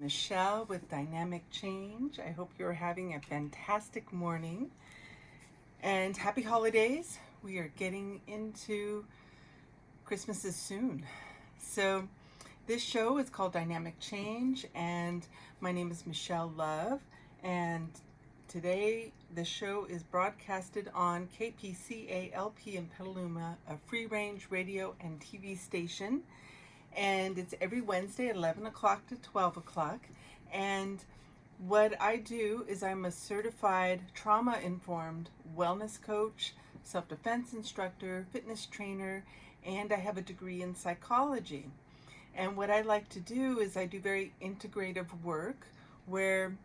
Michelle with Dynamic Change. I hope you're having a fantastic morning and happy holidays. We are getting into Christmases soon. So, this show is called Dynamic Change, and my name is Michelle Love. And today, the show is broadcasted on KPCALP in Petaluma, a free range radio and TV station, and it's every Wednesday at 11 o'clock to 12 o'clock. And what I do is I'm a certified trauma-informed wellness coach, self-defense instructor, fitness trainer, and I have a degree in psychology. And what I like to do is I do very integrative work where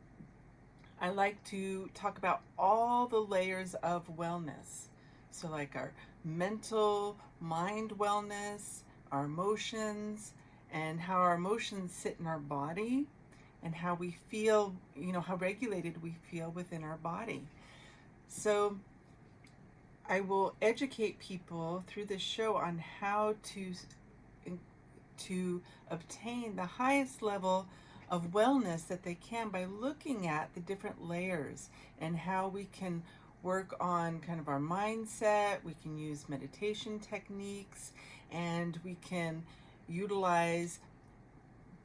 I like to talk about all the layers of wellness. So like our mental, mind wellness, our emotions, and how our emotions sit in our body, and how we feel, how regulated we feel within our body. So I will educate people through this show on how to obtain the highest level of wellness that they can by looking at the different layers and how we can work on kind of our mindset. We can use meditation techniques, and we can utilize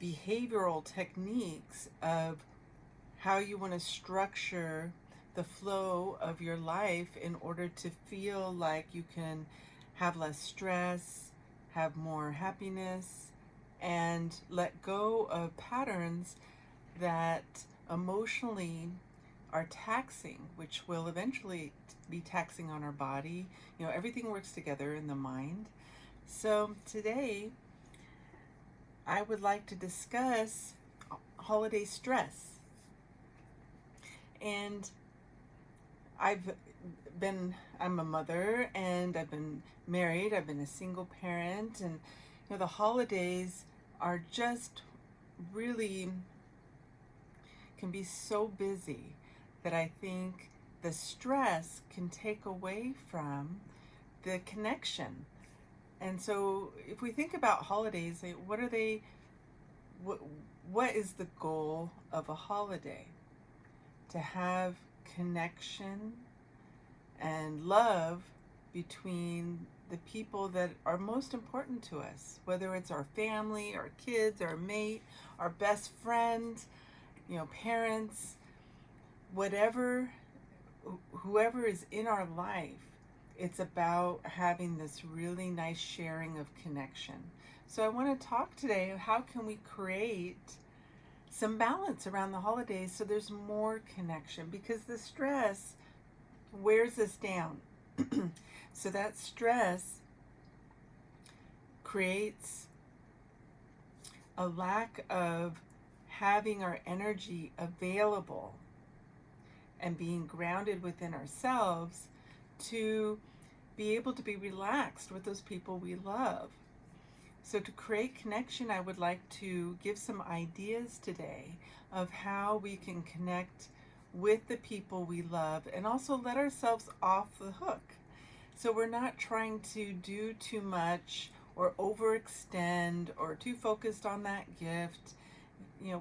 behavioral techniques of how you want to structure the flow of your life in order to feel like you can have less stress, have more happiness, and let go of patterns that emotionally are taxing, which will eventually be taxing on our body. Everything works together in the mind. So today, I would like to discuss holiday stress. And I'm a mother, and I've been married, I've been a single parent, and the holidays are just really can be so busy that I think the stress can take away from the connection. And so if we think about holidays, what are they, what is the goal of a holiday? To have connection and love between the people that are most important to us, whether it's our family, our kids, our mate, our best friend, parents, whoever is in our life. It's about having this really nice sharing of connection. So I want to talk today, how can we create some balance around the holidays so there's more connection, because the stress wears us down. So that stress creates a lack of having our energy available and being grounded within ourselves to be able to be relaxed with those people we love. So to create connection, I would like to give some ideas today of how we can connect with the people we love and also let ourselves off the hook. So we're not trying to do too much or overextend or too focused on that gift,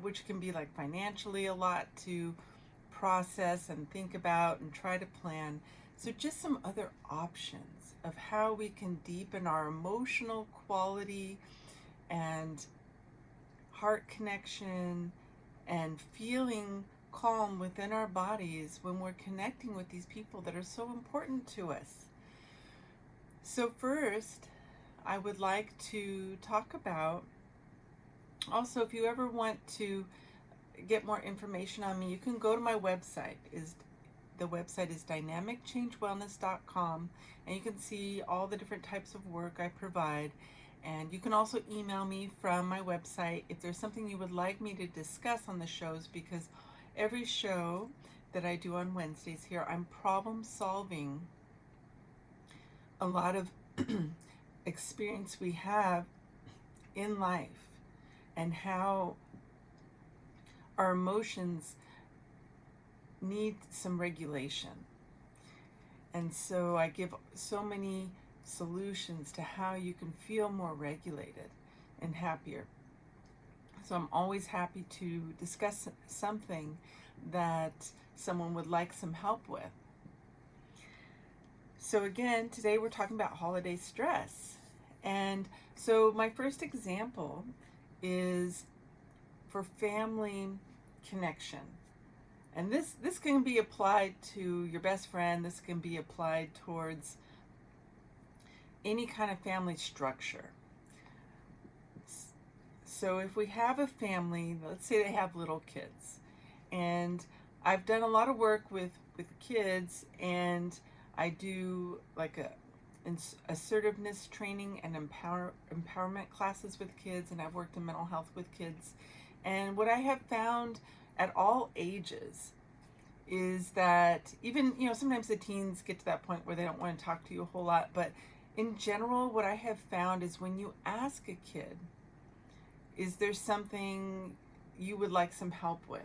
which can be like financially a lot to process and think about and try to plan. So just some other options of how we can deepen our emotional quality and heart connection and feeling calm within our bodies when we're connecting with these people that are so important to us. So first, I would like to talk about, also, if you ever want to get more information on me, you can go to my website. The website is dynamicchangewellness.com, and you can see all the different types of work I provide. And you can also email me from my website if there's something you would like me to discuss on the shows, because every show that I do on Wednesdays here, I'm problem solving a lot of experience we have in life and how our emotions need some regulation. And so I give so many solutions to how you can feel more regulated and happier. So I'm always happy to discuss something that someone would like some help with. So again, today we're talking about holiday stress. And so my first example is for family connection. And this can be applied to your best friend. This can be applied towards any kind of family structure. So if we have a family, let's say they have little kids, and I've done a lot of work with kids, and I do like a assertiveness training and empowerment classes with kids, and I've worked in mental health with kids. And what I have found at all ages is that even, sometimes the teens get to that point where they don't want to talk to you a whole lot, but in general, what I have found is when you ask a kid, is there something you would like some help with?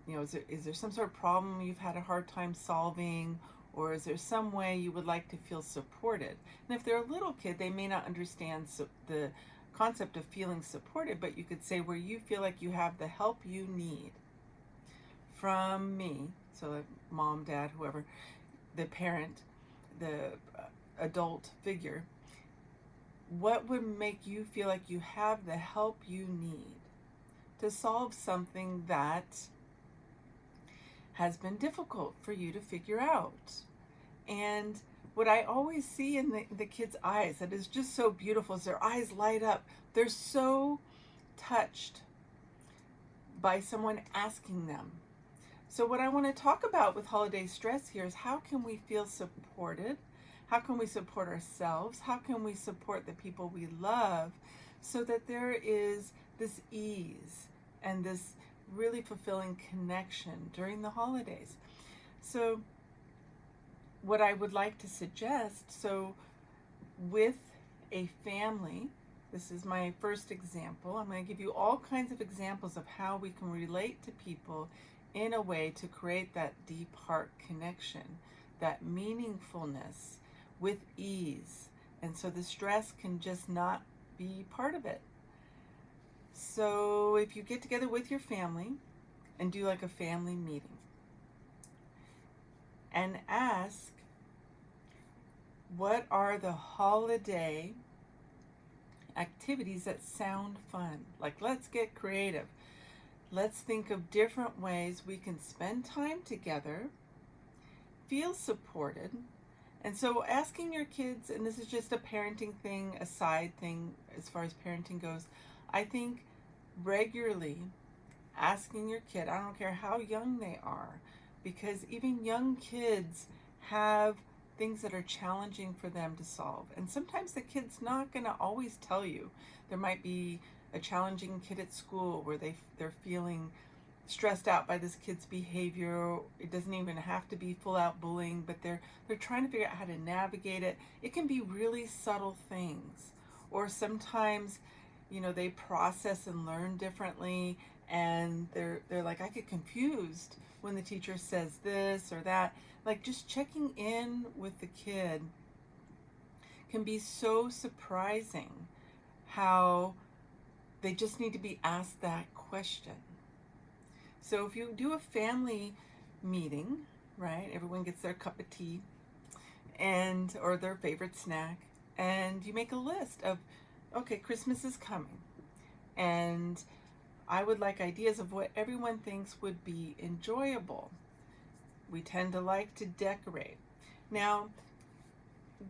Is there some sort of problem you've had a hard time solving, or is there some way you would like to feel supported? And if they're a little kid, they may not understand the concept of feeling supported, but you could say where you feel like you have the help you need from me, so like mom, dad, whoever, the parent, the adult figure, what would make you feel like you have the help you need to solve something that has been difficult for you to figure out? And what I always see in the kids' eyes that is just so beautiful is their eyes light up. They're so touched by someone asking them. So what I want to talk about with holiday stress here is how can we feel supported? How can we support ourselves? How can we support the people we love so that there is this ease and this really fulfilling connection during the holidays? So what I would like to suggest, so with a family, this is my first example. I'm going to give you all kinds of examples of how we can relate to people in a way to create that deep heart connection, that meaningfulness with ease. And so the stress can just not be part of it. So if you get together with your family and do like a family meeting and ask, what are the holiday activities that sound fun? Like, let's get creative. Let's think of different ways we can spend time together, feel supported. And so asking your kids, and this is just a parenting thing, a side thing as far as parenting goes, I think regularly asking your kid, I don't care how young they are, because even young kids have things that are challenging for them to solve. And sometimes the kid's not going to always tell you. There might be a challenging kid at school where they're feeling stressed out by this kid's behavior. It doesn't even have to be full out bullying, but they're trying to figure out how to navigate it. It can be really subtle things. Or sometimes, they process and learn differently, and they're like, I get confused when the teacher says this or that. Like, just checking in with the kid can be so surprising how they just need to be asked that question. So if you do a family meeting, right, everyone gets their cup of tea or their favorite snack, and you make a list of, okay, Christmas is coming, and I would like ideas of what everyone thinks would be enjoyable. We tend to like to decorate. Now,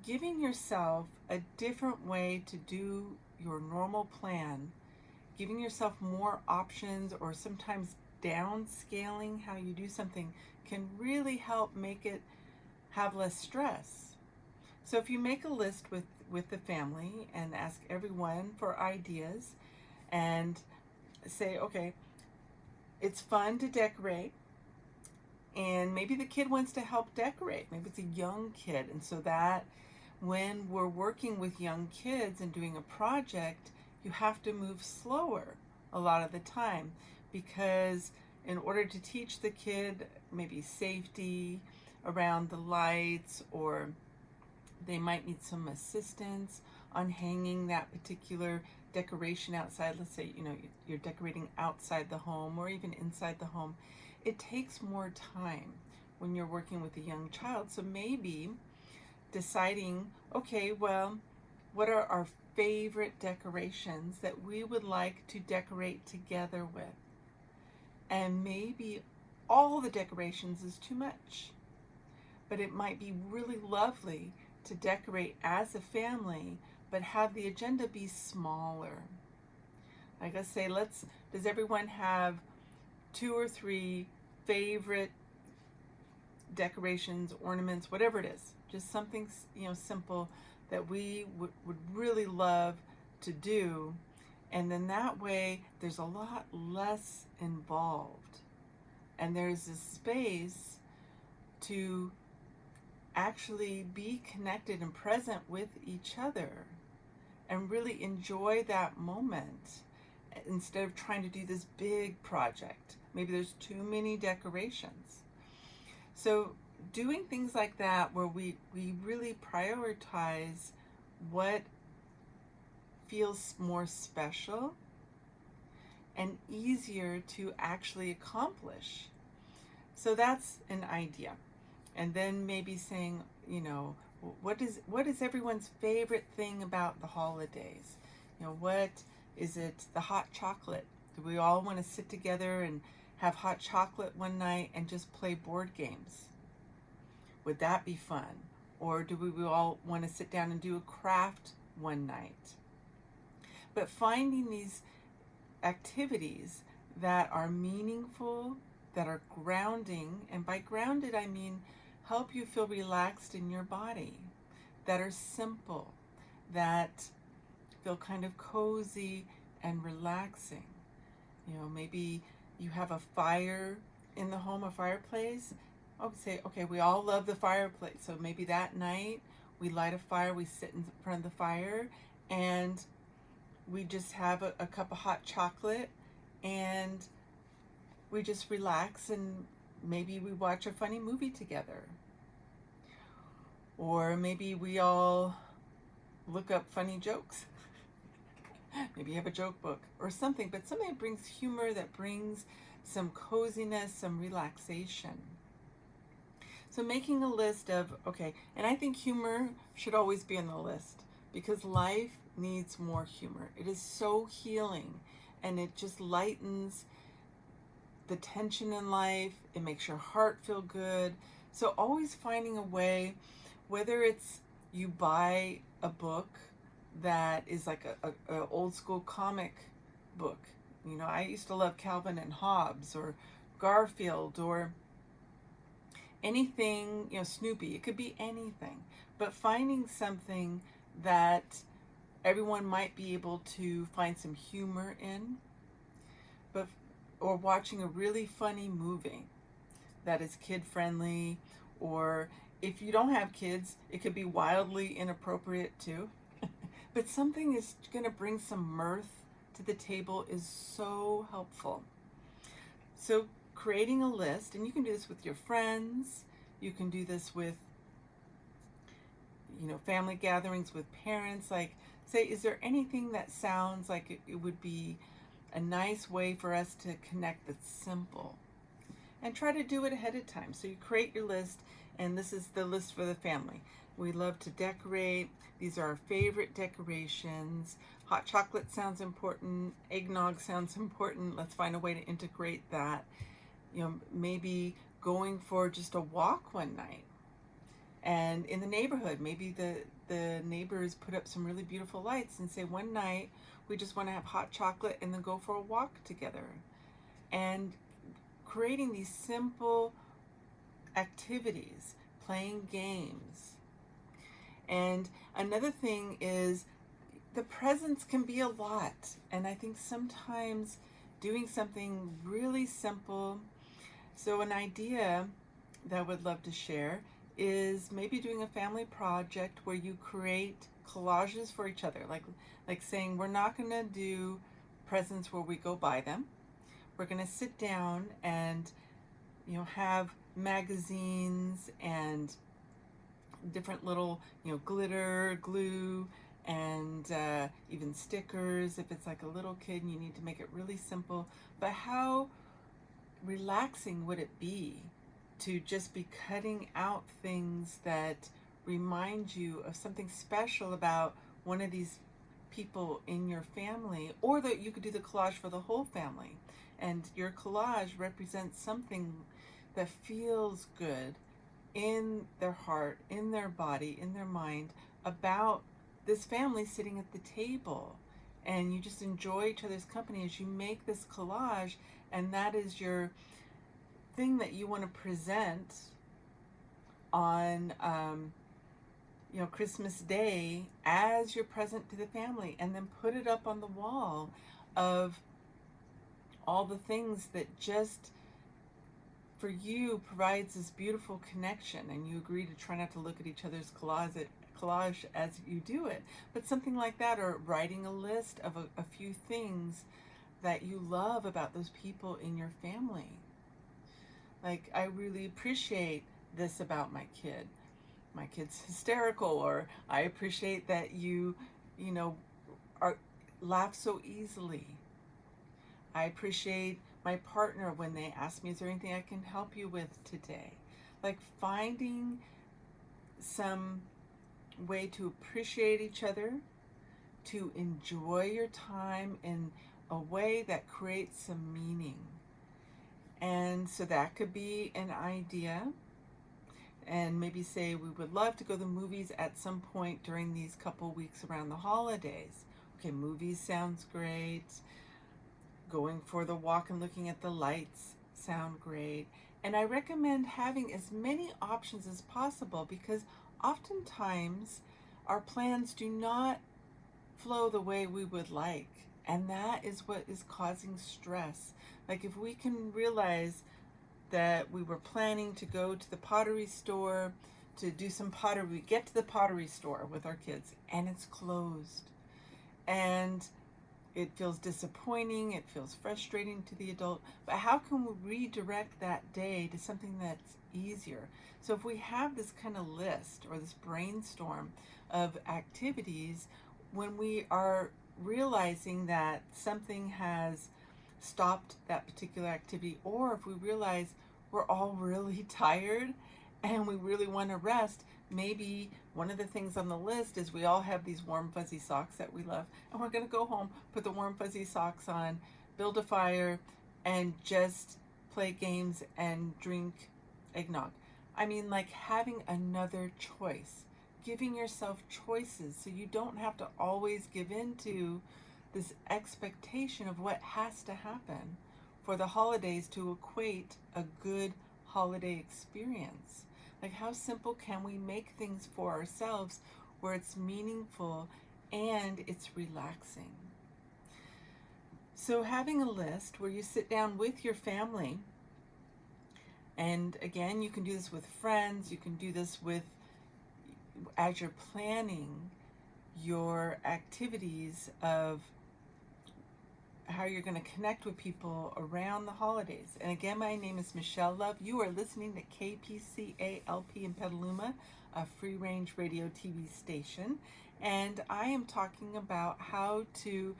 giving yourself a different way to do your normal plan, giving yourself more options, or sometimes downscaling how you do something, can really help make it have less stress. So if you make a list with the family and ask everyone for ideas and say, okay, it's fun to decorate, and maybe the kid wants to help decorate. Maybe it's a young kid, and so that when we're working with young kids and doing a project, you have to move slower a lot of the time, because in order to teach the kid maybe safety around the lights, or they might need some assistance on hanging that particular decoration outside, let's say, you're decorating outside the home or even inside the home, it takes more time when you're working with a young child. So maybe deciding, okay, well, what are our favorite decorations that we would like to decorate together with? And maybe all the decorations is too much, but it might be really lovely to decorate as a family, but have the agenda be smaller. Like I say, does everyone have 2 or 3 favorite decorations, ornaments, whatever it is? Just something, simple that we would really love to do. And then that way there's a lot less involved. And there's a space to actually be connected and present with each other and really enjoy that moment instead of trying to do this big project. Maybe there's too many decorations. So doing things like that where we really prioritize what feels more special and easier to actually accomplish. So that's an idea. And then maybe saying, what is everyone's favorite thing about the holidays? What is it? The hot chocolate. Do we all want to sit together and have hot chocolate one night and just play board games? Would that be fun? Or do we all want to sit down and do a craft one night? But finding these activities that are meaningful, that are grounding, and by grounded I mean help you feel relaxed in your body, that are simple, that feel kind of cozy and relaxing. Maybe you have a fire in the home, a fireplace. Say, okay, we all love the fireplace. So maybe that night we light a fire, we sit in front of the fire, and we just have a cup of hot chocolate, and we just relax, and maybe we watch a funny movie together. Or maybe we all look up funny jokes. Maybe you have a joke book or something, but something that brings humor, that brings some coziness, some relaxation. So making a list of, okay, and I think humor should always be on the list because life needs more humor. It is so healing, and it just lightens the tension in life. It makes your heart feel good. So always finding a way, whether it's you buy a book that is like a old school comic book. I used to love Calvin and Hobbes or Garfield or anything, Snoopy. It could be anything, but finding something that everyone might be able to find some humor in, or watching a really funny movie that is kid friendly, or if you don't have kids, it could be wildly inappropriate too. But something is going to bring some mirth to the table is so helpful. So creating a list, and you can do this with your friends, you can do this with family gatherings with parents. Like, say, is there anything that sounds like it would be a nice way for us to connect that's simple? And try to do it ahead of time. So you create your list, and this is the list for the family. We love to decorate. These are our favorite decorations. Hot chocolate sounds important. Eggnog sounds important. Let's find a way to integrate that. Maybe going for just a walk one night. And in the neighborhood, maybe the neighbors put up some really beautiful lights and say one night we just want to have hot chocolate and then go for a walk together. And creating these simple activities, playing games. And another thing is the presents can be a lot. And I think sometimes doing something really simple. So an idea that I would love to share is maybe doing a family project where you create collages for each other. Like saying, we're not going to do presents where we go buy them. We're going to sit down and have magazines and different little glitter, glue, and even stickers if it's like a little kid and you need to make it really simple. But how relaxing would it be to just be cutting out things that remind you of something special about one of these people in your family, or that you could do the collage for the whole family, and your collage represents something that feels good in their heart, in their body, in their mind about this family sitting at the table. And you just enjoy each other's company as you make this collage, and that is your thing that you want to present on Christmas Day as your present to the family, and then put it up on the wall of all the things that just for you provides this beautiful connection. And you agree to try not to look at each other's collage as you do it, but something like that, or writing a list of a few things that you love about those people in your family. Like, I really appreciate this about my kid. My kid's hysterical, or I appreciate that you laugh so easily. I appreciate my partner when they ask me, is there anything I can help you with today? Like, finding some way to appreciate each other, to enjoy your time in a way that creates some meaning. And so that could be an idea. And maybe say, we would love to go to the movies at some point during these couple weeks around the holidays. Okay, movies sounds great. Going for the walk and looking at the lights sound great. And I recommend having as many options as possible, because oftentimes our plans do not flow the way we would like. And that is what is causing stress. Like, if we can realize that we were planning to go to the pottery store to do some pottery, we get to the pottery store with our kids and it's closed. And it feels disappointing, it feels frustrating to the adult, but how can we redirect that day to something that's easier? So if we have this kind of list or this brainstorm of activities, when we are realizing that something has stopped that particular activity, or if we realize we're all really tired and we really want to rest, maybe one of the things on the list is we all have these warm fuzzy socks that we love, and we're going to go home, put the warm fuzzy socks on, build a fire, and just play games and drink eggnog. I mean, like, having another choice, giving yourself choices so you don't have to always give in to this expectation of what has to happen for the holidays to equate a good holiday experience. Like, how simple can we make things for ourselves where it's meaningful and it's relaxing? So having a list where you sit down with your family, and again, you can do this with friends, you can do this with, as you're planning your activities of how you're going to connect with people around the holidays. And again, my name is Michelle Love. You are listening to KPCALP in Petaluma, a free-range radio TV station. And I am talking about how to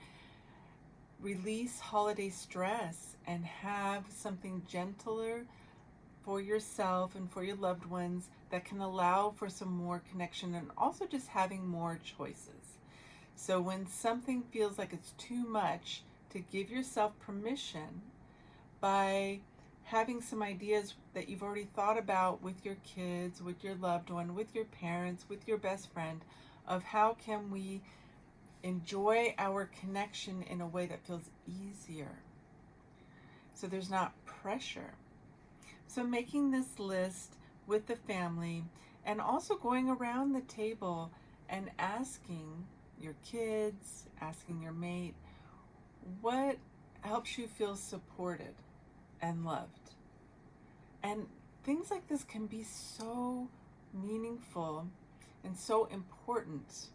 release holiday stress and have something gentler for yourself and for your loved ones that can allow for some more connection, and also just having more choices. So when something feels like it's too much, to give yourself permission by having some ideas that you've already thought about with your kids, with your loved one, with your parents, with your best friend, of how can we enjoy our connection in a way that feels easier, so there's not pressure. So making this list with the family, and also going around the table and asking your kids, asking your mate, what helps you feel supported and loved? And things like this can be so meaningful and so important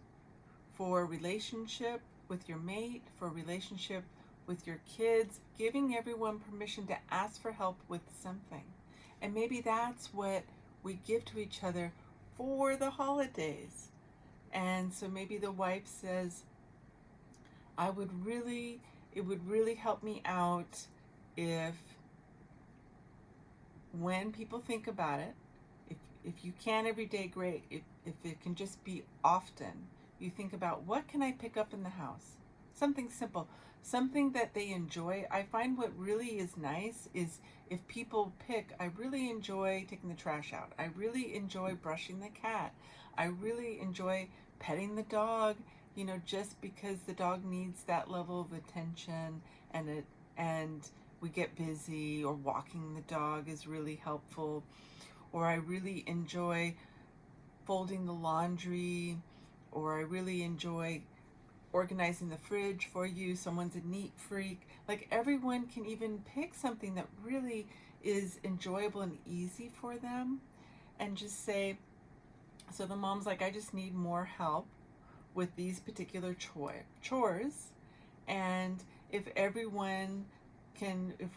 for a relationship with your mate, for a relationship with your kids, giving everyone permission to ask for help with something. And maybe that's what we give to each other for the holidays. And so maybe the wife says, it would really help me out if, when people think about it, if you can every day, great. If it can just be often, you think about, what can I pick up in the house? Something simple, something that they enjoy. I find what really is nice is if people pick, I really enjoy taking the trash out. I really enjoy brushing the cat. I really enjoy petting the dog, just because the dog needs that level of attention, and we get busy, or walking the dog is really helpful. Or I really enjoy folding the laundry, or I really enjoy organizing the fridge for you. Someone's a neat freak. Like, everyone can even pick something that really is enjoyable and easy for them, and just say, so the mom's like, I just need more help with these particular chores. And if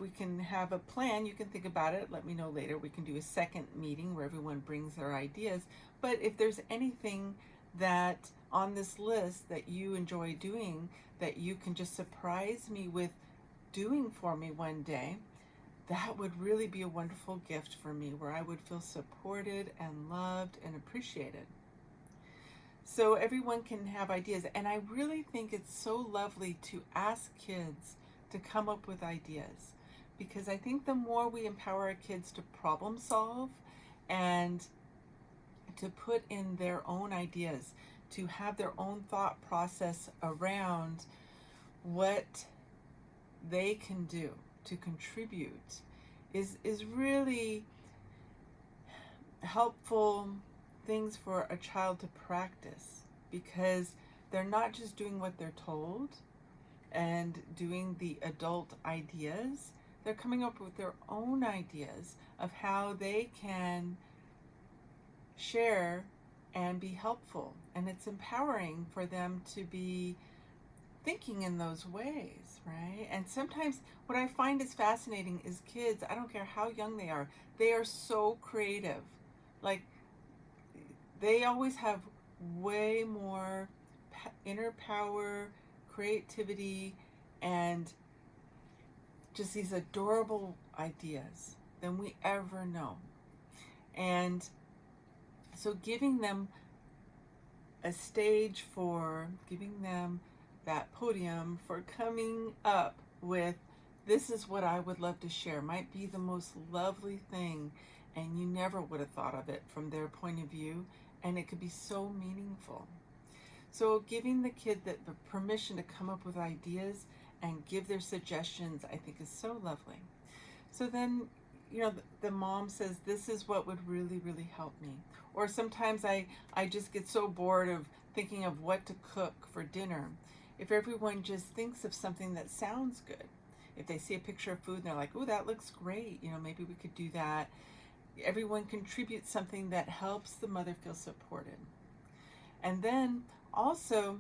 we can have a plan, you can think about it, let me know later. We can do a second meeting where everyone brings their ideas. But if there's anything that on this list that you enjoy doing, that you can just surprise me with doing for me one day, that would really be a wonderful gift for me, where I would feel supported and loved and appreciated. So everyone can have ideas. And I really think it's so lovely to ask kids to come up with ideas, because I think the more we empower our kids to problem solve and to put in their own ideas, to have their own thought process around what they can do to contribute, is really helpful things for a child to practice, because they're not just doing what they're told and doing the adult ideas. They're coming up with their own ideas of how they can share and be helpful. And it's empowering for them to be thinking in those ways, right? And sometimes what I find is fascinating is kids, I don't care how young they are so creative. Like, they always have way more inner power, creativity, and just these adorable ideas than we ever know. And so giving them a stage, giving them that podium for coming up with, this is what I would love to share, might be the most lovely thing, and you never would have thought of it from their point of view, and it could be so meaningful. So giving the kid the permission to come up with ideas and give their suggestions, I think, is so lovely. So then, the mom says, this is what would really, really help me. Or sometimes I just get so bored of thinking of what to cook for dinner. If everyone just thinks of something that sounds good, if they see a picture of food and they're like, oh, that looks great, maybe we could do that. Everyone contributes something that helps the mother feel supported. And then also,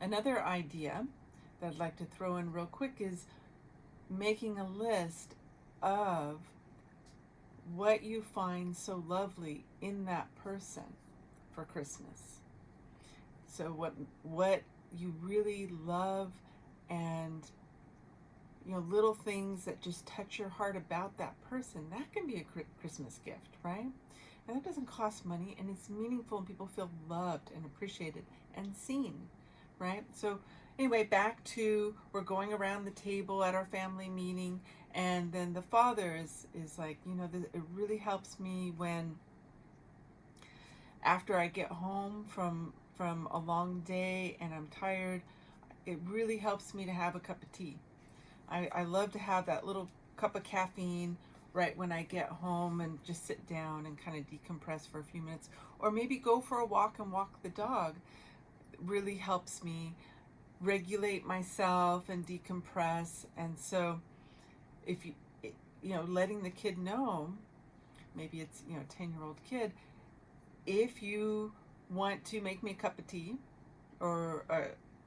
another idea that I'd like to throw in real quick is making a list of what you find so lovely in that person for Christmas. So what you really love, and little things that just touch your heart about that person, that can be a Christmas gift, right? And that doesn't cost money, and it's meaningful, and people feel loved and appreciated and seen, right? So anyway, back to, we're going around the table at our family meeting, and then the father is like, it really helps me when, after I get home from a long day and I'm tired, it really helps me to have a cup of tea. I love to have that little cup of caffeine right when I get home, and just sit down and kind of decompress for a few minutes, or maybe go for a walk and walk the dog. It really helps me regulate myself and decompress. And so if letting the kid know, maybe it's a 10-year-old kid, if you want to make me a cup of tea, or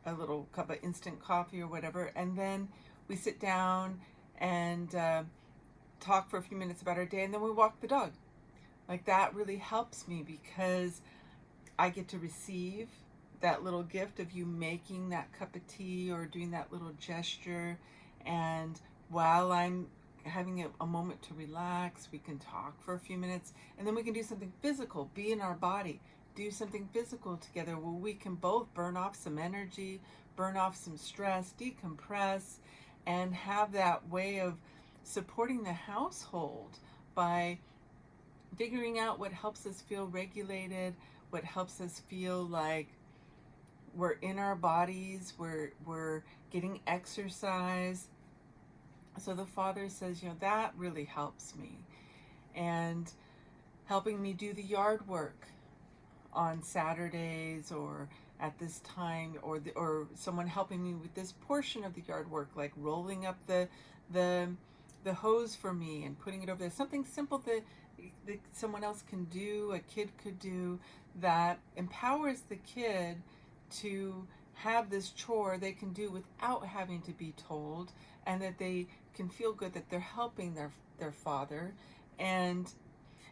a little cup of instant coffee or whatever, and then we sit down and talk for a few minutes about our day, and then we walk the dog. Like, that really helps me, because I get to receive that little gift of you making that cup of tea or doing that little gesture. And while I'm having a moment to relax, we can talk for a few minutes, and then we can do something physical, be in our body, do something physical together where we can both burn off some energy, burn off some stress, decompress, and have that way of supporting the household by figuring out what helps us feel regulated, what helps us feel like we're in our bodies, we're getting exercise. So the father says, that really helps me. And helping me do the yard work on Saturdays or at this time, or someone helping me with this portion of the yard work, like rolling up the hose for me and putting it over there. Something simple that someone else can do, a kid could do, that empowers the kid to have this chore they can do without having to be told, and that they can feel good that they're helping their father, and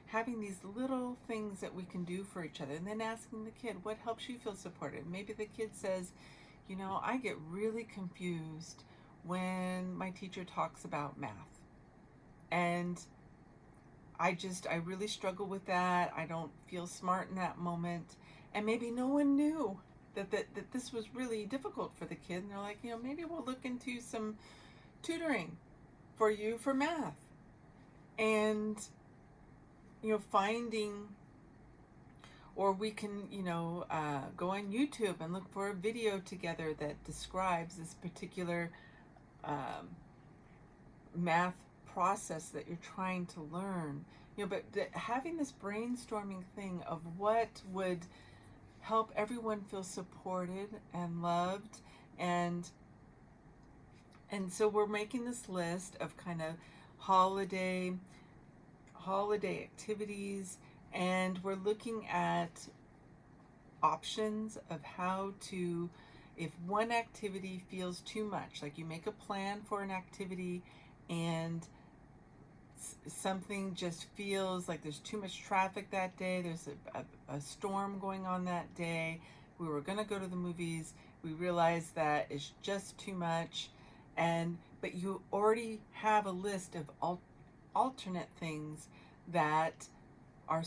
having these little things that we can do for each other. And then asking the kid, what helps you feel supported? Maybe the kid says, I get really confused when my teacher talks about math, and I really struggle with that. I don't feel smart in that moment. And maybe no one knew that this was really difficult for the kid. And they're like, maybe we'll look into some tutoring for you for math. And, finding, or we can, go on YouTube and look for a video together that describes this particular math process that you're trying to learn. But having this brainstorming thing of what would help everyone feel supported and loved, and so we're making this list of kind of holiday activities, and we're looking at options of how to, if one activity feels too much, like you make a plan for an activity and something just feels like there's too much traffic that day, there's a storm going on that day, we were going to go to the movies, we realized that it's just too much, but you already have a list of alternate things that are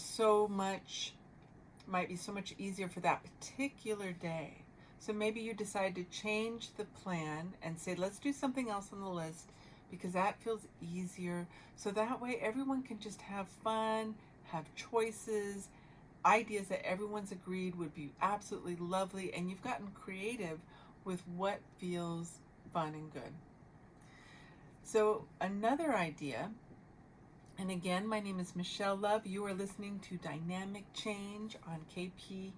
might be so much easier for that particular day. So maybe you decide to change the plan and say, let's do something else on the list, because that feels easier. So that way everyone can just have fun, have choices, ideas that everyone's agreed would be absolutely lovely, and you've gotten creative with what feels fun and good. So another idea, and again, my name is Michelle Love. You are listening to Dynamic Change on KPCALP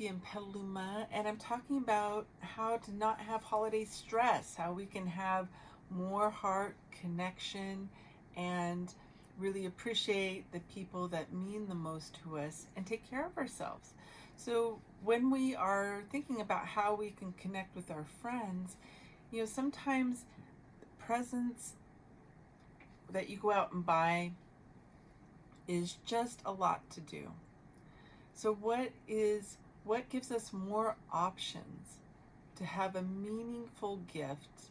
in Petaluma, and I'm talking about how to not have holiday stress, how we can have more heart connection and really appreciate the people that mean the most to us and take care of ourselves. So when we are thinking about how we can connect with our friends, sometimes presents that you go out and buy is just a lot to do. So what gives us more options to have a meaningful gift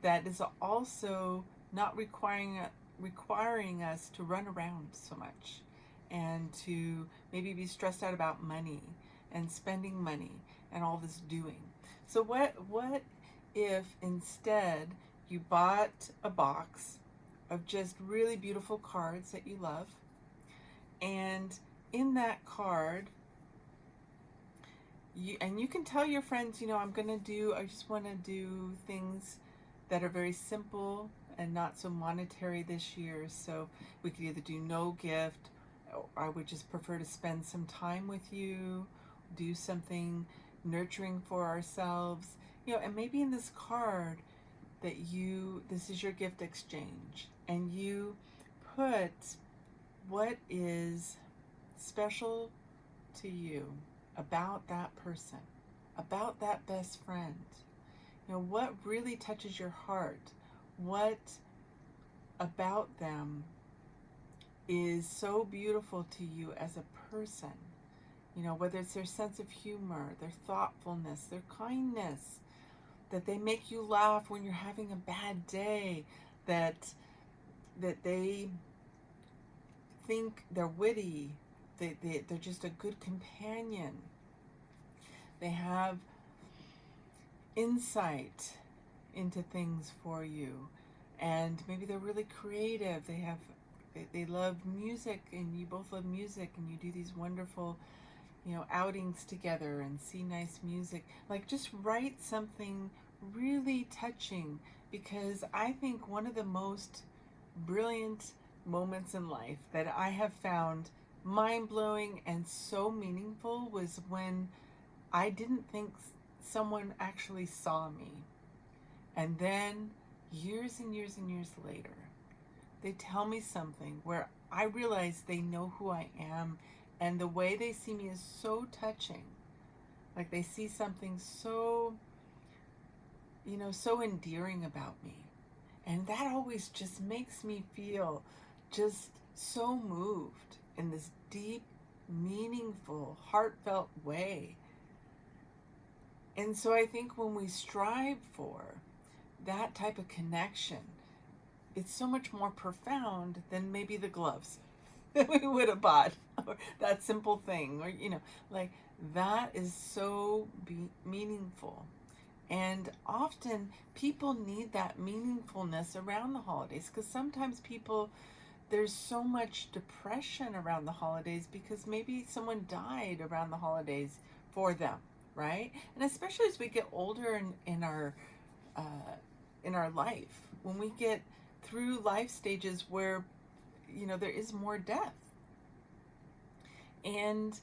that is also not requiring us to run around so much and to maybe be stressed out about money and spending money and all this doing. So what if instead you bought a box of just really beautiful cards that you love, and in that card, you can tell your friends, I just want to do things that are very simple and not so monetary this year. So we could either do no gift, or I would just prefer to spend some time with you, do something nurturing for ourselves, and maybe in this card that this is your gift exchange, and you put what is special to you about that person, about that best friend. What really touches your heart? What about them is so beautiful to you as a person? whether it's their sense of humor, their thoughtfulness, their kindness, that they make you laugh when you're having a bad day, that they think they're witty, they're just a good companion. They have insight into things for you, and maybe they're really creative. They love music, and you both love music, and you do these wonderful outings together and see nice music. Like, just write something really touching, because I think one of the most brilliant moments in life that I have found mind-blowing and so meaningful was when I didn't think someone actually saw me. And then years and years and years later, they tell me something where I realize they know who I am, and the way they see me is so touching. Like, they see something so, so endearing about me. And that always just makes me feel just so moved in this deep, meaningful, heartfelt way. And so I think when we strive for that type of connection, it's so much more profound than maybe the gloves that we would have bought, or that simple thing, or like, that is so meaningful. And often people need that meaningfulness around the holidays, because sometimes there's so much depression around the holidays because maybe someone died around the holidays for them, right? And especially as we get older in our life, when we get through life stages where there is more death, and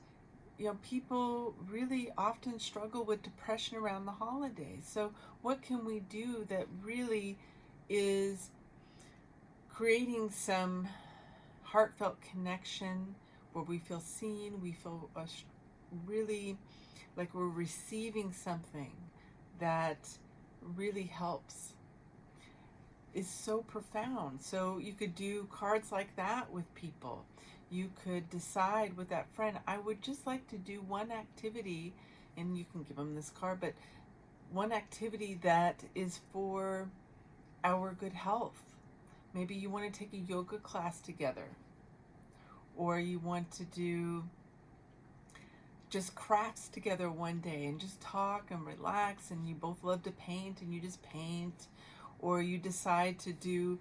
people really often struggle with depression around the holidays. So what can we do that really is creating some heartfelt connection, where we feel seen, we feel really like we're receiving something that really helps, is so profound. So you could do cards like that with people. You could decide with that friend, I would just like to do one activity, and you can give them this card, but one activity that is for our good health. Maybe you want to take a yoga class together, or you want to do just crafts together one day and just talk and relax, and you both love to paint and you just paint. Or you decide to do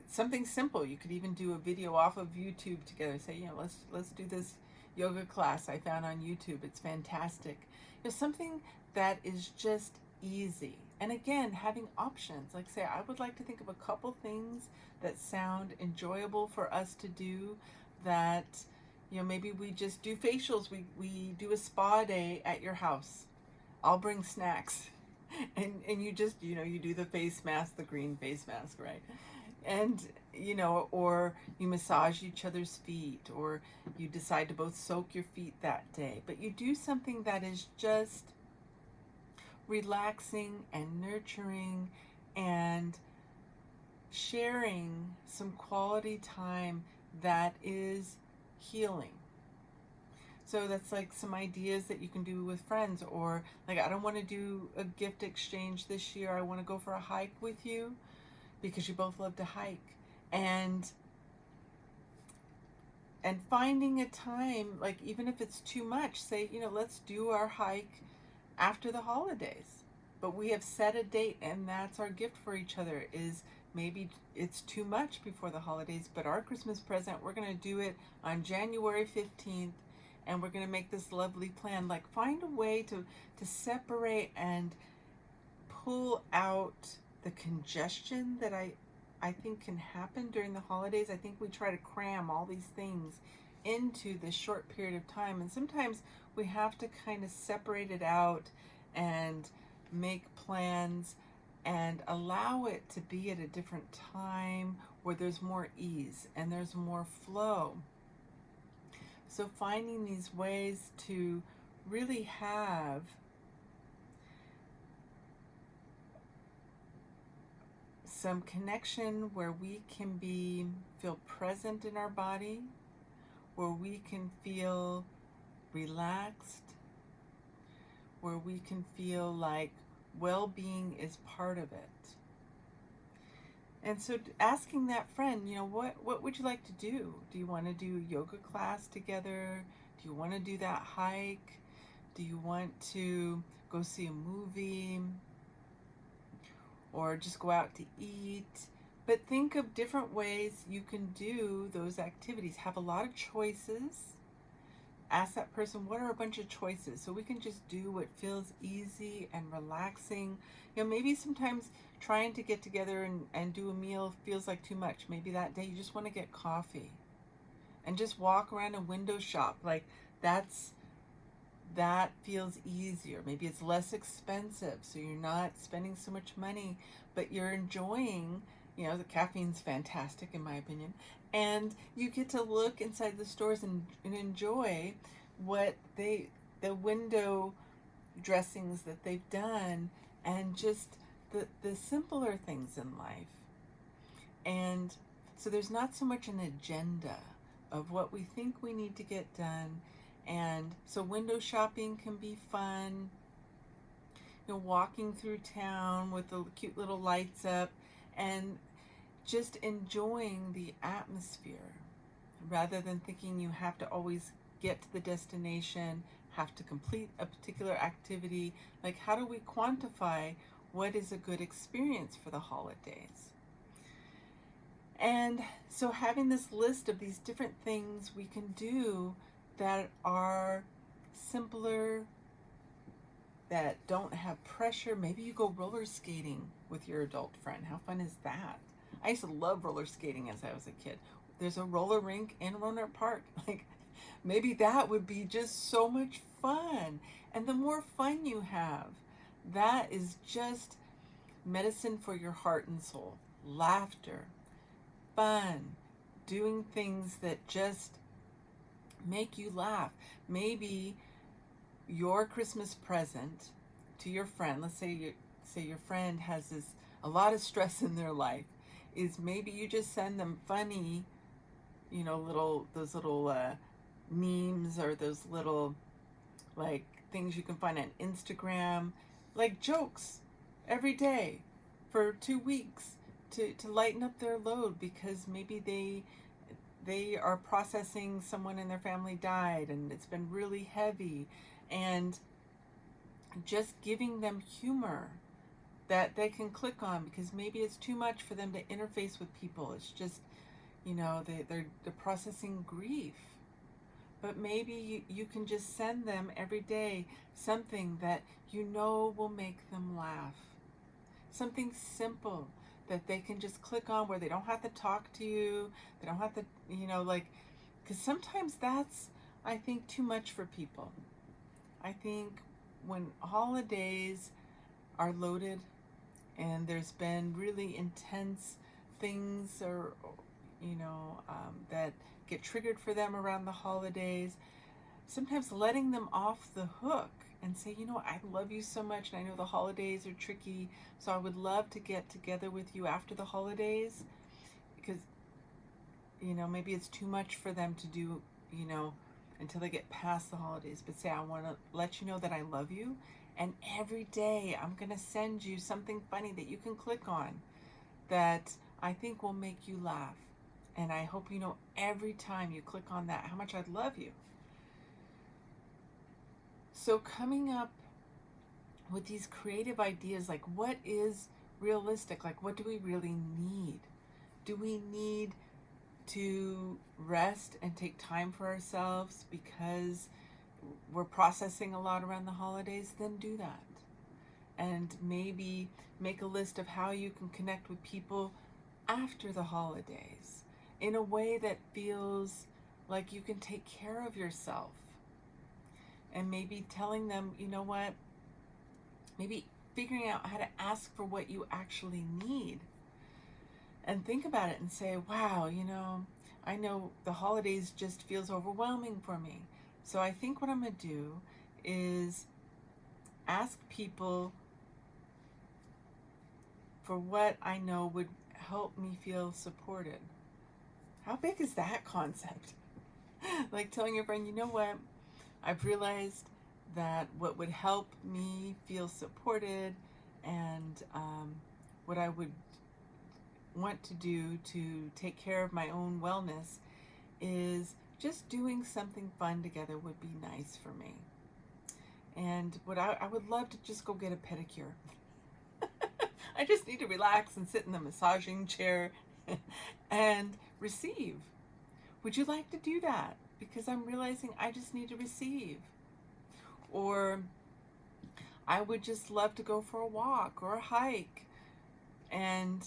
something simple. You could even do a video off of YouTube together. Say, let's do this yoga class I found on YouTube. It's fantastic. Something that is just easy. And again, having options. Like, say, I would like to think of a couple things that sound enjoyable for us to do, that maybe we just do facials. We do a spa day at your house. I'll bring snacks. And you just, you do the face mask, the green face mask, right? And, or you massage each other's feet, or you decide to both soak your feet that day. But you do something that is just relaxing and nurturing, and sharing some quality time that is healing. So that's like some ideas that you can do with friends. Or like, I don't want to do a gift exchange this year. I want to go for a hike with you, because you both love to hike. And finding a time, like, even if it's too much, say, let's do our hike after the holidays. But we have set a date, and that's our gift for each other. Is maybe it's too much before the holidays, but our Christmas present, we're going to do it on January 15th. And we're going to make this lovely plan. Like, find a way to separate and pull out the congestion that I think can happen during the holidays. I think we try to cram all these things into this short period of time. And sometimes we have to kind of separate it out and make plans and allow it to be at a different time where there's more ease and there's more flow. So finding these ways to really have some connection, where we can feel present in our body, where we can feel relaxed, where we can feel like well-being is part of it. And so asking that friend, what would you like to do? Do you want to do a yoga class together? Do you want to do that hike? Do you want to go see a movie? Or just go out to eat? But think of different ways you can do those activities. Have a lot of choices. Ask that person, what are a bunch of choices? So we can just do what feels easy and relaxing. Maybe sometimes trying to get together and do a meal feels like too much. Maybe that day you just want to get coffee and just walk around a window shop. Like that feels easier. Maybe it's less expensive, so you're not spending so much money, but you're enjoying, the caffeine's fantastic in my opinion, and you get to look inside the stores and enjoy what the window dressings that they've done, and just the simpler things in life. And so there's not so much an agenda of what we think we need to get done. And so window shopping can be fun, walking through town with the cute little lights up and just enjoying the atmosphere rather than thinking you have to always get to the destination, have to complete a particular activity. Like, how do we quantify what is a good experience for the holidays? And so having this list of these different things we can do that are simpler, that don't have pressure. Maybe you go roller skating with your adult friend. How fun is that? I used to love roller skating as I was a kid. There's a roller rink in Roanoke Park. Like, maybe that would be just so much fun. And the more fun you have, that is just medicine for your heart and soul. Laughter, fun, doing things that just make you laugh. Maybe your Christmas present to your friend, let's say your friend has a lot of stress in their life, is maybe you just send them funny, those little memes, or those little like things you can find on Instagram, like jokes every day for 2 weeks to lighten up their load, because maybe they are processing someone in their family died and it's been really heavy, and just giving them humor that they can click on, because maybe it's too much for them to interface with people. It's just, they're processing grief. But maybe you can just send them every day something that will make them laugh. Something simple that they can just click on, where they don't have to talk to you. They don't have to, because sometimes that's, I think, too much for people. I think when holidays are loaded and there's been really intense things that get triggered for them around the holidays, sometimes letting them off the hook and say, I love you so much, and I know the holidays are tricky, so I would love to get together with you after the holidays, because, maybe it's too much for them to do, until they get past the holidays. But say, I want to let you know that I love you, and every day I'm going to send you something funny that you can click on that I think will make you laugh. And I hope every time you click on that, how much I love you. So coming up with these creative ideas, like what is realistic? Like, what do we really need? Do we need to rest and take time for ourselves because we're processing a lot around the holidays? Then do that. And maybe make a list of how you can connect with people after the holidays in a way that feels like you can take care of yourself. And maybe telling them, what, maybe figuring out how to ask for what you actually need. And think about it and say, wow, I know the holidays just feels overwhelming for me. So I think what I'm going to do is ask people for what I know would help me feel supported. How big is that concept? Like telling your friend, what, I've realized that what would help me feel supported and what I would want to do to take care of my own wellness is just doing something fun together would be nice for me. And what I would love to just go get a pedicure. I just need to relax and sit in the massaging chair and receive. Would you like to do that? Because I'm realizing I just need to receive. Or I would just love to go for a walk or a hike, and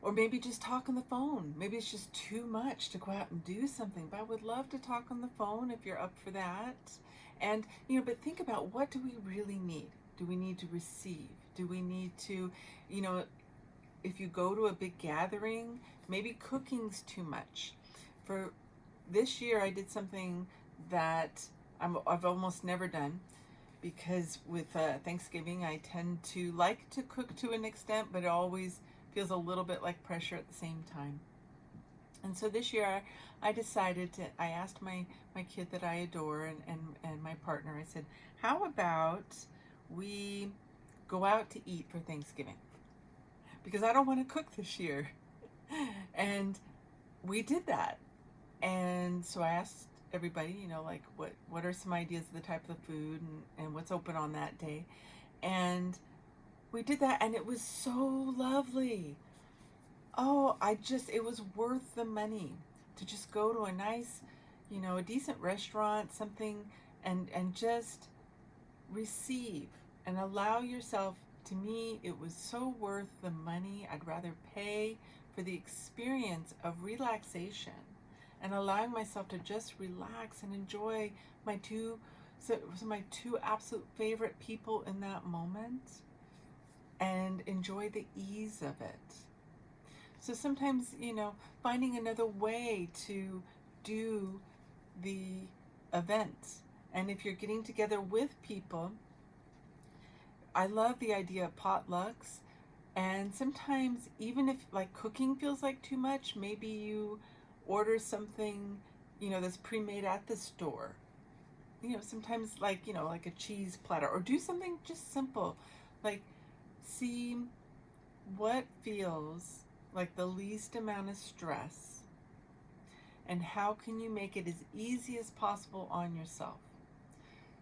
or maybe just talk on the phone. Maybe it's just too much to go out and do something, but I would love to talk on the phone if you're up for that. And, but think about, what do we really need? Do we need to receive? Do we need to, if you go to a big gathering, maybe cooking's too much. For this year, I did something that I've almost never done, because with Thanksgiving, I tend to like to cook to an extent, but it always feels a little bit like pressure at the same time. And so this year I decided I asked my kid that I adore and my partner, I said, how about we go out to eat for Thanksgiving? Because I don't want to cook this year. And we did that. And so I asked everybody, like what are some ideas of the type of the food and what's open on that day. And we did that, and it was so lovely. Oh, it was worth the money to just go to a nice, a decent restaurant, something, and just receive and allow yourself. To me, it was so worth the money. I'd rather pay for the experience of relaxation and allowing myself to just relax and enjoy my two absolute favorite people in that moment, and enjoy the ease of it. So sometimes, finding another way to do the event. And if you're getting together with people, I love the idea of potlucks. And sometimes, even if cooking feels like too much, maybe you order something, that's pre-made at the store. Sometimes like a cheese platter, or do something just simple, like see what feels like the least amount of stress, and how can you make it as easy as possible on yourself.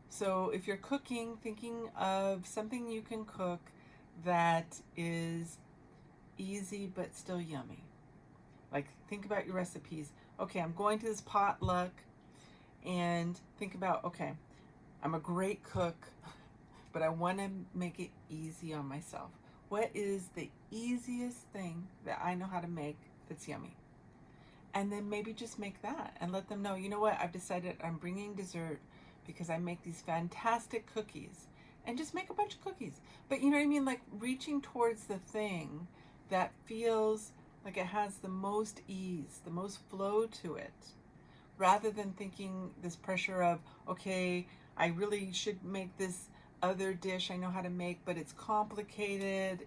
So if you're cooking, thinking of something you can cook that is easy but still yummy. Like, think about your recipes. Okay, I'm going to this potluck, and think about, okay, I'm a great cook, but I want to make it easy on myself. What is the easiest thing that I know how to make that's yummy? And then maybe just make that and let them know, you know what, I've decided I'm bringing dessert because I make these fantastic cookies. And just make a bunch of cookies. But you know what I mean? Like, reaching towards the thing that feels like it has the most ease, the most flow to it, rather than thinking this pressure of, okay, I really should make this other dish I know how to make, but it's complicated,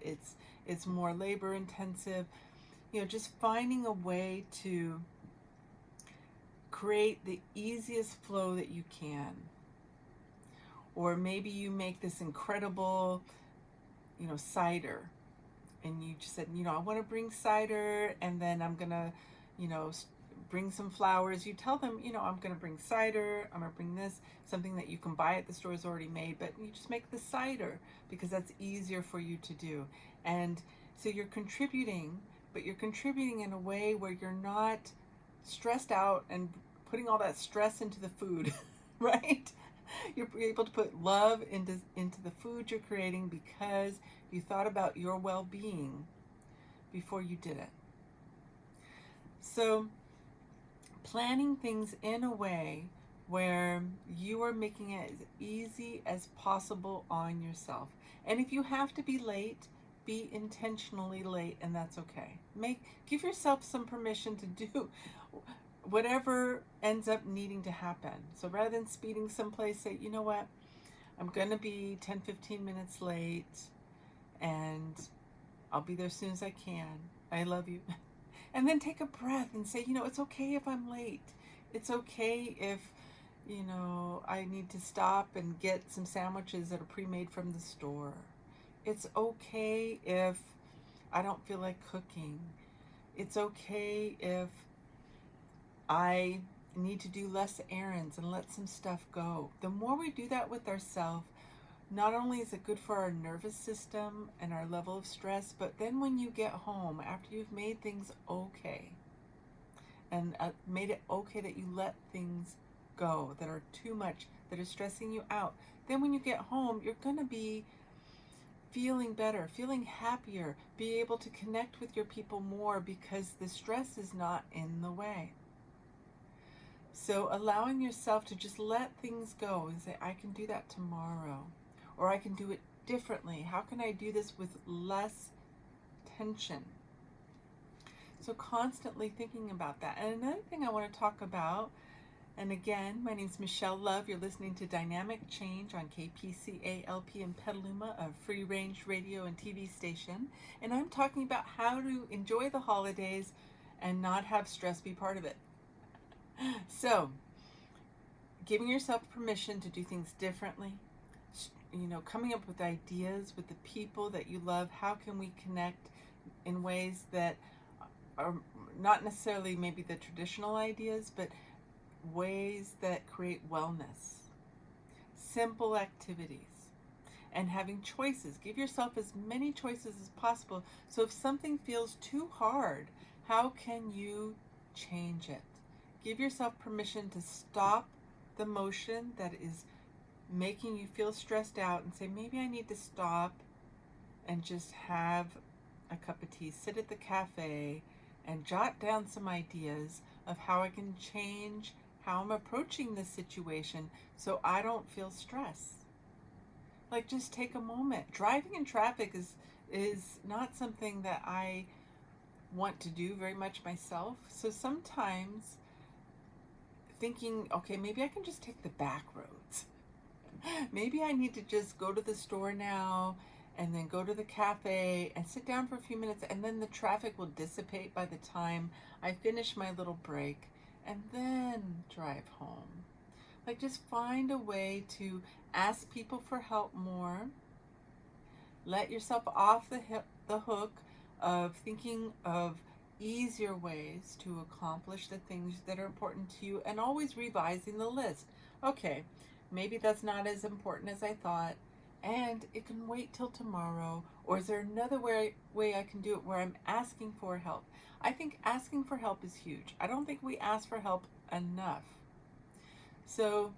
it's more labor intensive. Just finding a way to create the easiest flow that you can. Or maybe you make this incredible, cider, and you just said, I want to bring cider, and then I'm gonna, bring some flowers. You tell them, I'm going to bring cider, I'm going to bring this, something that you can buy at the store is already made, but you just make the cider because that's easier for you to do. And so you're contributing, but you're contributing in a way where you're not stressed out and putting all that stress into the food, right? You're able to put love into the food you're creating because you thought about your well-being before you did it. So planning things in a way where you are making it as easy as possible on yourself. And if you have to be late, be intentionally late, and that's okay. Give yourself some permission to do whatever ends up needing to happen. So rather than speeding someplace, say, you know what, I'm going to be 10-15 minutes late, and I'll be there as soon as I can. I love you. And then take a breath and say, it's okay if I'm late. It's okay if, I need to stop and get some sandwiches that are pre-made from the store. It's okay if I don't feel like cooking. It's okay if I need to do less errands and let some stuff go. The more we do that with ourselves, not only is it good for our nervous system and our level of stress, but then when you get home, after you've made things okay, and made it okay that you let things go that are too much, that are stressing you out, then when you get home, you're going to be feeling better, feeling happier, be able to connect with your people more because the stress is not in the way. So allowing yourself to just let things go and say, I can do that tomorrow, or I can do it differently. How can I do this with less tension? So constantly thinking about that. And another thing I want to talk about, and again, my name is Michelle Love. You're listening to Dynamic Change on KPCALP in Petaluma, a free-range radio and TV station. And I'm talking about how to enjoy the holidays and not have stress be part of it. So, giving yourself permission to do things differently, coming up with ideas with the people that you love. How can we connect in ways that are not necessarily maybe the traditional ideas, but ways that create wellness, simple activities, and having choices. Give yourself as many choices as possible. So if something feels too hard, how can you change it? Give yourself permission to stop the motion that is making you feel stressed out and say, maybe I need to stop and just have a cup of tea, sit at the cafe, and jot down some ideas of how I can change how I'm approaching this situation so I don't feel stress. Like, just take a moment. Driving in traffic is not something that I want to do very much myself. So sometimes thinking, okay, maybe I can just take the back roads. Maybe I need to just go to the store now and then go to the cafe and sit down for a few minutes, and then the traffic will dissipate by the time I finish my little break, and then drive home. Like, just find a way to ask people for help more. Let yourself off the hook of thinking of easier ways to accomplish the things that are important to you, and always revising the list. Okay, maybe that's not as important as I thought, and it can wait till tomorrow. Or is there another way I can do it where I'm asking for help? I think asking for help is huge. I don't think we ask for help enough. So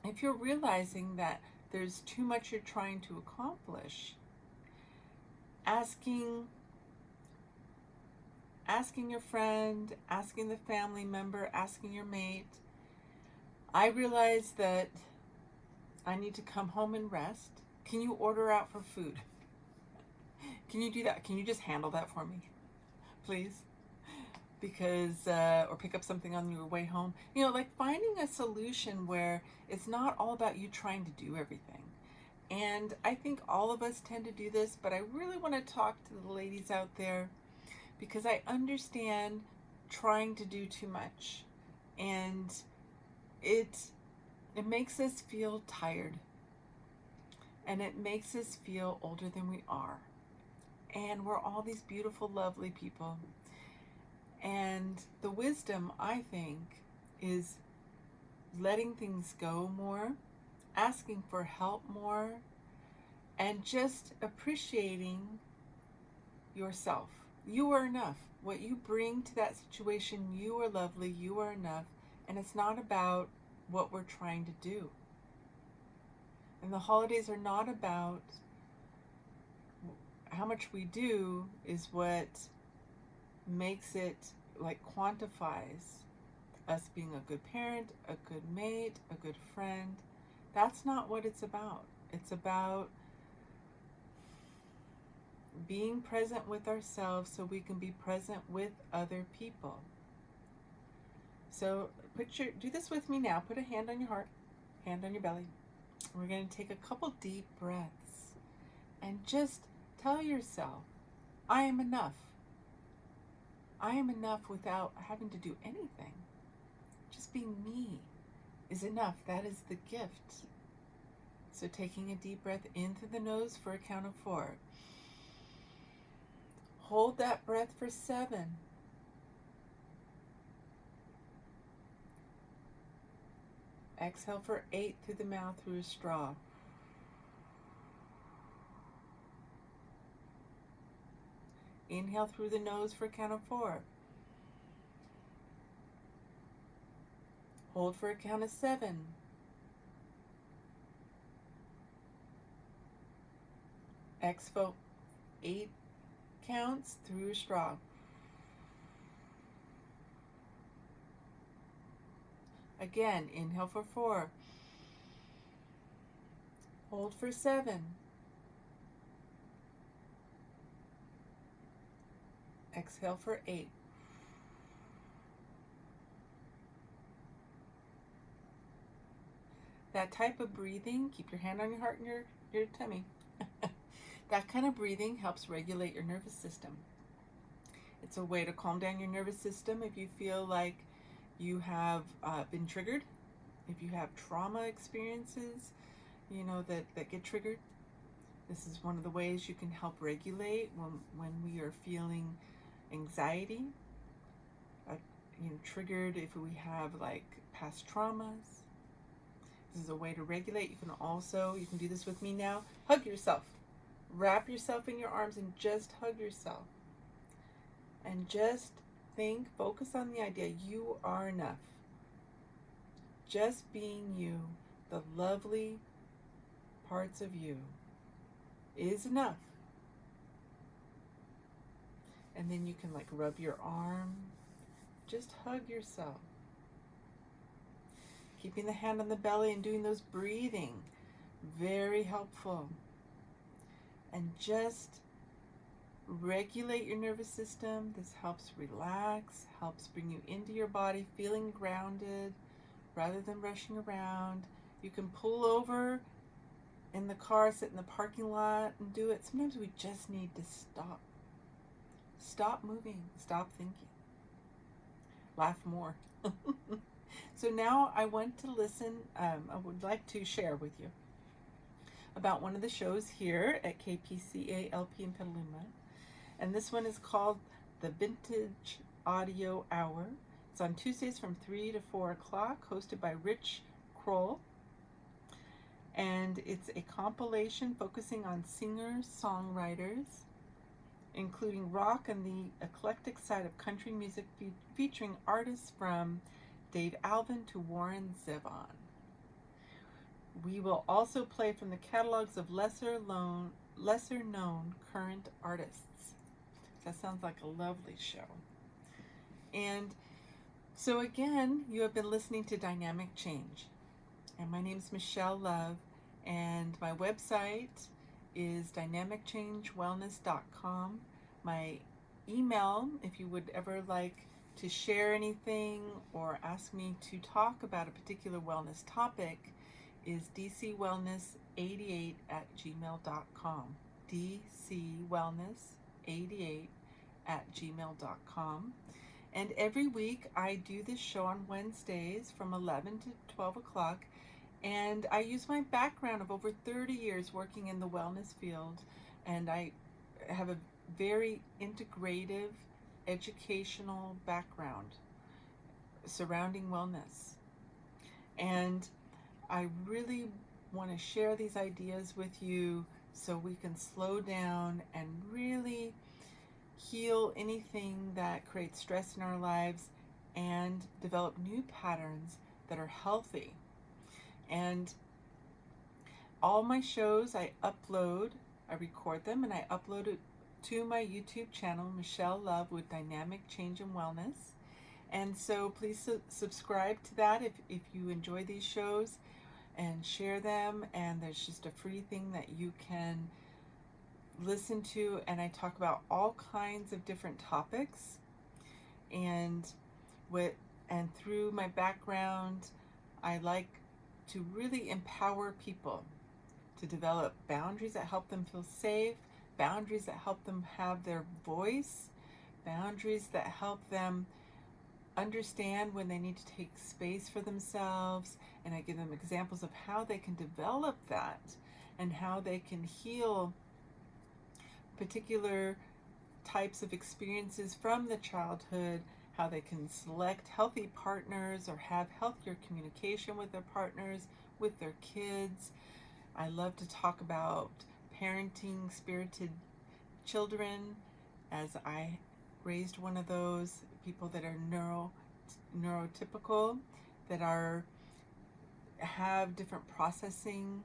if you're realizing that there's too much you're trying to accomplish, asking your friend, asking the family member, asking your mate, I realize that I need to come home and rest. Can you order out for food? Can you do that? Can you just handle that for me, please? Because, or pick up something on your way home. Like finding a solution where it's not all about you trying to do everything. And I think all of us tend to do this, but I really want to talk to the ladies out there because I understand trying to do too much. And it makes us feel tired. And it makes us feel older than we are. And we're all these beautiful, lovely people. And the wisdom, I think, is letting things go more, asking for help more, and just appreciating yourself. You are enough. What you bring to that situation, you are lovely, you are enough. And it's not about what we're trying to do. And the holidays are not about how much we do, is what makes it, like, quantifies us being a good parent, a good mate, a good friend. That's not what it's about. It's about being present with ourselves so we can be present with other people. So do this with me now. Put a hand on your heart, hand on your belly. We're going to take a couple deep breaths and just tell yourself, I am enough. I am enough without having to do anything. Just being me. is enough. That is the gift. So taking a deep breath in through the nose for a count of 4. Hold that breath for 7. Exhale for 8 through the mouth through a straw. Inhale through the nose for a count of 4. Hold for a count of 7. Exhale 8 counts through a straw. Again, inhale for 4. Hold for 7. Exhale for 8. That type of breathing, keep your hand on your heart and your tummy. That kind of breathing helps regulate your nervous system. It's a way to calm down your nervous system if you feel like you have been triggered, if you have trauma experiences, that get triggered. This is one of the ways you can help regulate when we are feeling anxiety, triggered if we have like past traumas. This is a way to regulate. You can do this with me now. Hug yourself. Wrap yourself in your arms and just hug yourself. And just focus on the idea you are enough. Just being you, the lovely parts of you, is enough. And then you can rub your arm. Just hug yourself. Keeping the hand on the belly and doing those breathing, very helpful. And just regulate your nervous system. This helps relax, helps bring you into your body, feeling grounded rather than rushing around. You can pull over in the car, sit in the parking lot and do it. Sometimes we just need to stop. Stop moving, stop thinking. Laugh more. So now I want to I would like to share with you about one of the shows here at KPCA-LP in Petaluma. And this one is called the Vintage Audio Hour. It's on Tuesdays from 3 to 4 o'clock, hosted by Rich Kroll. And it's a compilation focusing on singers, songwriters, including rock and the eclectic side of country music, featuring artists from Dave Alvin to Warren Zevon. We will also play from the catalogs of lesser known current artists. That sounds like a lovely show. And so again, you have been listening to Dynamic Change. And my name is Michelle Love, and my website is dynamicchange.wellness.com. My email, if you would ever like to share anything or ask me to talk about a particular wellness topic, is dcwellness88@gmail.com. dcwellness88@gmail.com. And every week I do this show on Wednesdays from 11 to 12 o'clock. And I use my background of over 30 years working in the wellness field. And I have a very integrative, educational background surrounding wellness. And I really want to share these ideas with you so we can slow down and really heal anything that creates stress in our lives and develop new patterns that are healthy. And all my shows I record them and I upload it to my YouTube channel, Michelle Love with Dynamic Change and Wellness. And so please subscribe to that if you enjoy these shows, and share them. And there's just a free thing that you can listen to, and I talk about all kinds of different topics. And through my background, I like to really empower people to develop boundaries that help them feel safe, boundaries that help them have their voice, boundaries that help them understand when they need to take space for themselves, and I give them examples of how they can develop that and how they can heal particular types of experiences from the childhood, how they can select healthy partners or have healthier communication with their partners, with their kids. I love to talk about parenting spirited children, as I raised one of those people that are neurotypical, that have different processing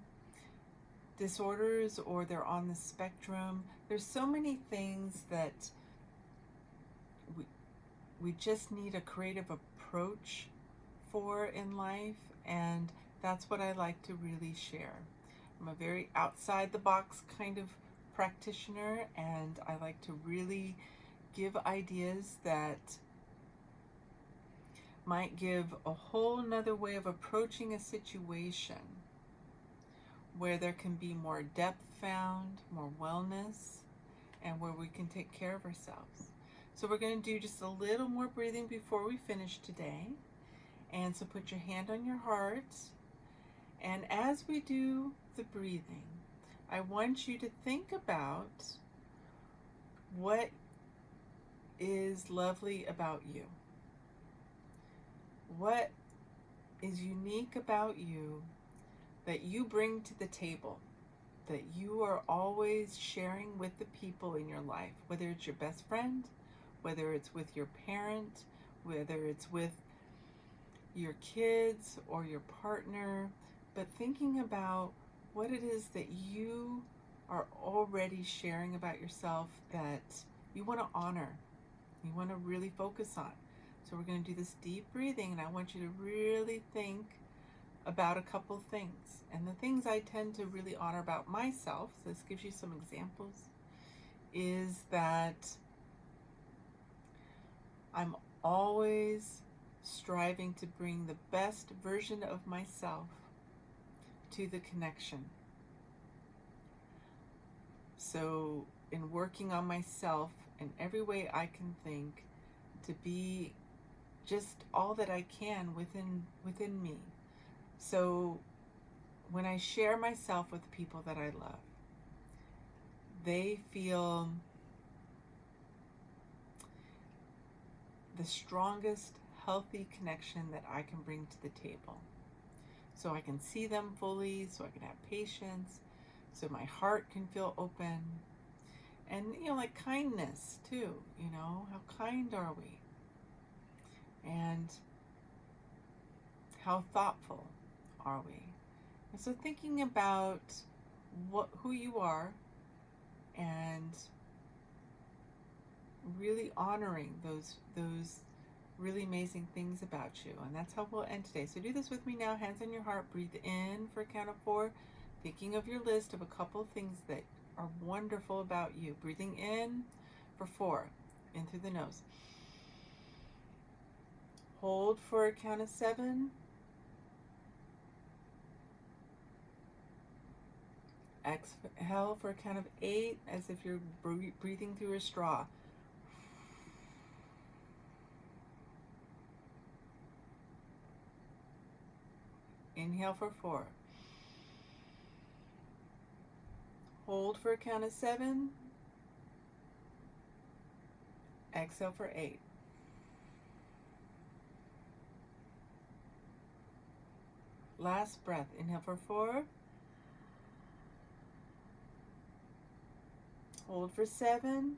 disorders, or they're on the spectrum. There's so many things that we just need a creative approach for in life, and that's what I like to really share. I'm a very outside the box kind of practitioner, and I like to really give ideas that might give a whole nother way of approaching a situation where there can be more depth found, more wellness, and where we can take care of ourselves. So we're going to do just a little more breathing before we finish today. And so put your hand on your heart. And as we do the breathing, I want you to think about what is lovely about you. What is unique about you that you bring to the table, that you are always sharing with the people in your life, whether it's your best friend, whether it's with your parent, whether it's with your kids or your partner, but thinking about what it is that you are already sharing about yourself that you want to honor, you want to really focus on. So we're going to do this deep breathing, and I want you to really think about a couple things. And the things I tend to really honor about myself, so this gives you some examples, is that I'm always striving to bring the best version of myself to the connection. So in working on myself in every way I can think, to be just all that I can within me. So when I share myself with people that I love, they feel the strongest healthy connection that I can bring to the table. So I can see them fully, so I can have patience, so my heart can feel open. And, like kindness too, how kind are we? And how thoughtful are we? And so thinking about who you are, and really honoring those really amazing things about you. And that's how we'll end today. So do this with me now. Hands on your heart. Breathe in for a count of 4. Thinking of your list of a couple things that are wonderful about you. Breathing in for 4. In through the nose. Hold for a count of 7. Exhale for a count of 8, as if you're breathing through a straw. Inhale for 4. Hold for a count of 7. Exhale for 8. Last breath. Inhale for 4. Hold for 7.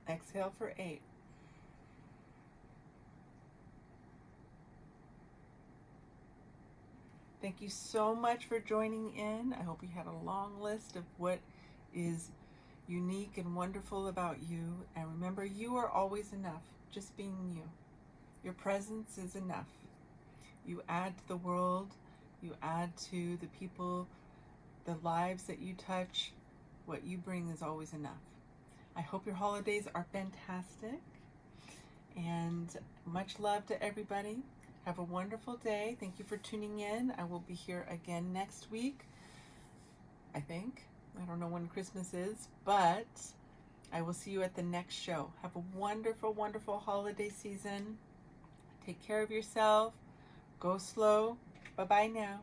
Exhale for 8. Thank you so much for joining in. I hope you had a long list of what is unique and wonderful about you. And remember, you are always enough, just being you. Your presence is enough. You add to the world, you add to the people, the lives that you touch. What you bring is always enough. I hope your holidays are fantastic, and much love to everybody. Have a wonderful day. Thank you for tuning in. I will be here again next week, I think. I don't know when Christmas is, but I will see you at the next show. Have a wonderful, wonderful holiday season. Take care of yourself. Go slow. Bye-bye now.